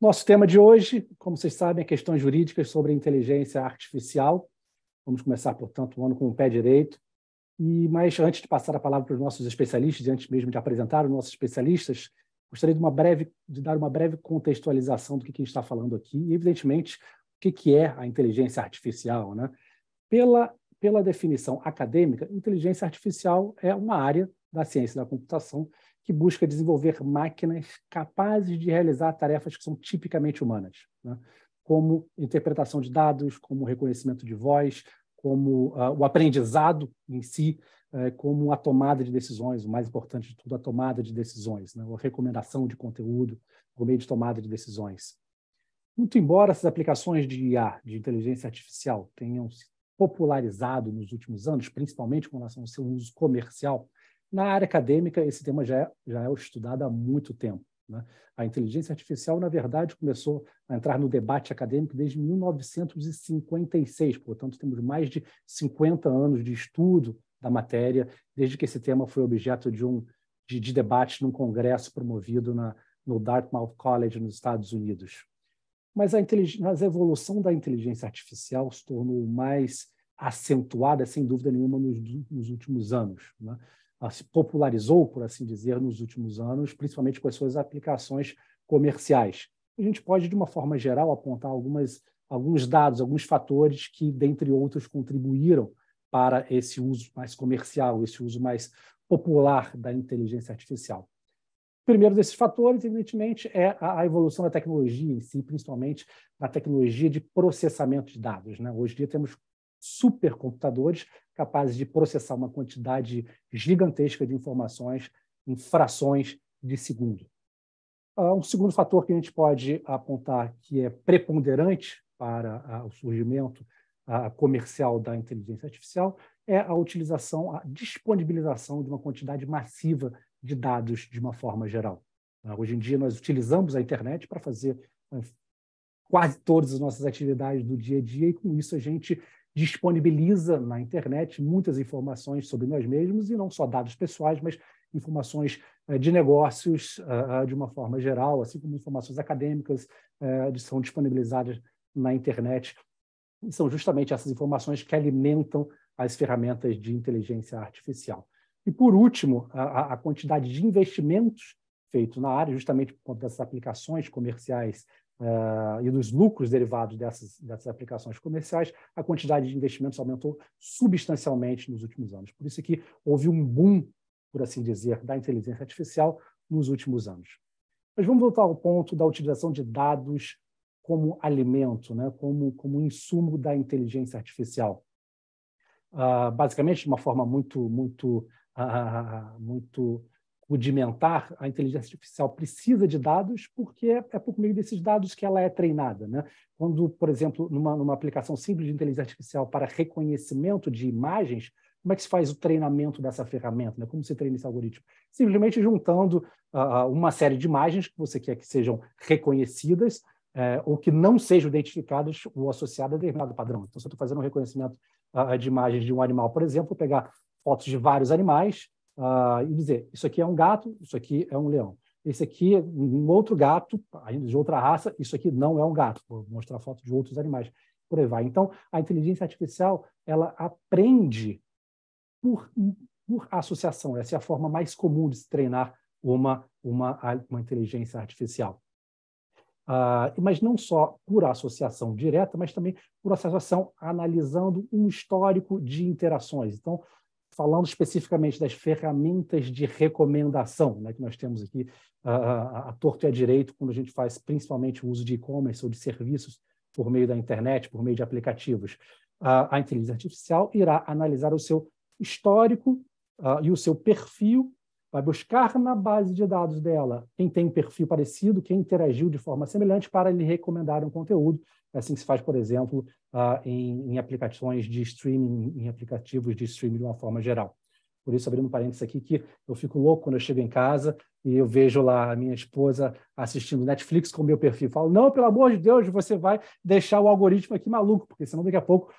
Nosso tema de hoje, como vocês sabem, é questões jurídicas sobre inteligência artificial. Vamos começar, portanto, o ano com o pé direito. Mas antes de passar a palavra para os nossos especialistas, e antes mesmo de apresentar os nossos especialistas, gostaria de dar uma breve contextualização do que a gente está falando aqui e, evidentemente, o que é a inteligência artificial, né? Pela definição acadêmica, inteligência artificial é uma área da ciência da computação que busca desenvolver máquinas capazes de realizar tarefas que são tipicamente humanas, né? Como interpretação de dados, como reconhecimento de voz, como o aprendizado em si, como a tomada de decisões, o mais importante de tudo, a tomada de decisões, né? A recomendação de conteúdo por meio de tomada de decisões. Muito embora essas aplicações de IA, de inteligência artificial, tenham se popularizado nos últimos anos, principalmente com relação ao seu uso comercial, na área acadêmica esse tema já é estudado há muito tempo, né? A inteligência artificial, na verdade, começou a entrar no debate acadêmico desde 1956, portanto, temos mais de 50 anos de estudo da matéria, desde que esse tema foi objeto de debate num congresso promovido no Dartmouth College, nos Estados Unidos. Mas a evolução da inteligência artificial se tornou mais acentuada, sem dúvida nenhuma, nos últimos anos, né? Ela se popularizou, por assim dizer, nos últimos anos, principalmente com as suas aplicações comerciais. A gente pode, de uma forma geral, apontar alguns dados, alguns fatores que, dentre outros, contribuíram para esse uso mais comercial, esse uso mais popular da inteligência artificial. O primeiro desses fatores, evidentemente, é a evolução da tecnologia em si, principalmente na tecnologia de processamento de dados, né? Hoje em dia temos supercomputadores capazes de processar uma quantidade gigantesca de informações em frações de segundo. Um segundo fator que a gente pode apontar que é preponderante para o surgimento comercial da inteligência artificial é a utilização, a disponibilização de uma quantidade massiva de dados de uma forma geral. Hoje em dia, nós utilizamos a internet para fazer quase todas as nossas atividades do dia a dia e, com isso, a gente disponibiliza na internet muitas informações sobre nós mesmos, e não só dados pessoais, mas informações de negócios de uma forma geral, assim como informações acadêmicas são disponibilizadas na internet. E são justamente essas informações que alimentam as ferramentas de inteligência artificial. E, por último, a quantidade de investimentos feitos na área, justamente por conta dessas aplicações comerciais e dos lucros derivados dessas aplicações comerciais, a quantidade de investimentos aumentou substancialmente nos últimos anos. Por isso que houve um boom, por assim dizer, da inteligência artificial nos últimos anos. Mas vamos voltar ao ponto da utilização de dados como alimento, né? como insumo da inteligência artificial. Basicamente, de uma forma muito rudimentar, a inteligência artificial precisa de dados porque é por meio desses dados que ela é treinada, né? Quando, por exemplo, numa aplicação simples de inteligência artificial para reconhecimento de imagens, como é que se faz o treinamento dessa ferramenta, né? Como se treina esse algoritmo? Simplesmente juntando uma série de imagens que você quer que sejam reconhecidas ou que não sejam identificadas ou associadas a determinado padrão. Então, se eu estou fazendo um reconhecimento de imagens de um animal, por exemplo, vou pegar fotos de vários animais e dizer, isso aqui é um gato, isso aqui é um leão. Esse aqui é um outro gato, ainda de outra raça, isso aqui não é um gato. Vou mostrar fotos de outros animais. Por aí vai. Então, a inteligência artificial, ela aprende por associação. Essa é a forma mais comum de se treinar uma inteligência artificial. Mas não só por associação direta, mas também por associação analisando um histórico de interações. Então, falando especificamente das ferramentas de recomendação, né, que nós temos aqui a torto e a direito, quando a gente faz principalmente o uso de e-commerce ou de serviços por meio da internet, por meio de aplicativos. A inteligência artificial irá analisar o seu histórico e o seu perfil, vai buscar na base de dados dela quem tem um perfil parecido, quem interagiu de forma semelhante para lhe recomendar um conteúdo. É assim que se faz, por exemplo, em aplicações de streaming, em aplicativos de streaming de uma forma geral. Por isso, abrindo um parênteses aqui, que eu fico louco quando eu chego em casa e eu vejo lá a minha esposa assistindo Netflix com o meu perfil. Falo, não, pelo amor de Deus, você vai deixar o algoritmo aqui maluco, porque senão daqui a pouco,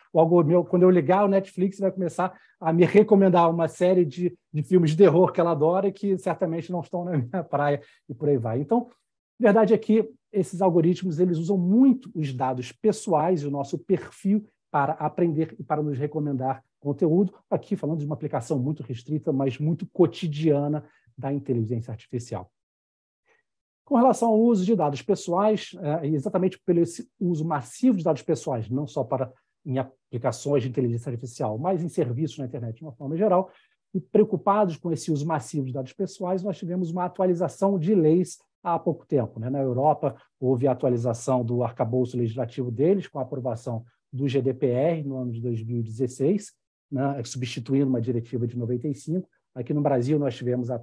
quando eu ligar o Netflix, vai começar a me recomendar uma série de filmes de terror que ela adora e que certamente não estão na minha praia e por aí vai. Então, A verdade é que esses algoritmos eles usam muito os dados pessoais e o nosso perfil para aprender e para nos recomendar conteúdo. Aqui falando de uma aplicação muito restrita, mas muito cotidiana da inteligência artificial. Com relação ao uso de dados pessoais, exatamente pelo esse uso massivo de dados pessoais, não só em aplicações de inteligência artificial, mas em serviços na internet de uma forma geral, e preocupados com esse uso massivo de dados pessoais, nós tivemos uma atualização de leis há pouco tempo. Na Europa, houve a atualização do arcabouço legislativo deles, com a aprovação do GDPR no ano de 2016, substituindo uma diretiva de 95. Aqui no Brasil, nós tivemos a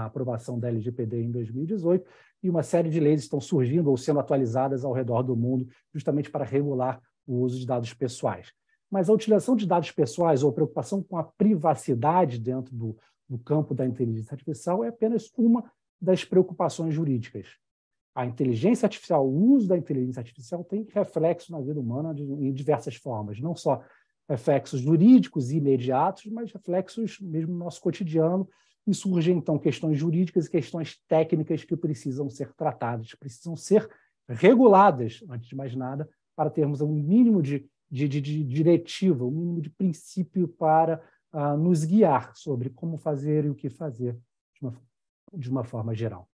aprovação da LGPD em 2018, e uma série de leis estão surgindo ou sendo atualizadas ao redor do mundo, justamente para regular o uso de dados pessoais. Mas a utilização de dados pessoais ou a preocupação com a privacidade dentro do campo da inteligência artificial é apenas uma das preocupações jurídicas. A inteligência artificial, o uso da inteligência artificial tem reflexo na vida humana em diversas formas, não só reflexos jurídicos imediatos, mas reflexos mesmo no nosso cotidiano, e surgem, então, questões jurídicas e questões técnicas que precisam ser tratadas, precisam ser reguladas, antes de mais nada, para termos um mínimo de diretiva, um mínimo de princípio para nos guiar sobre como fazer e o que fazer de uma forma geral.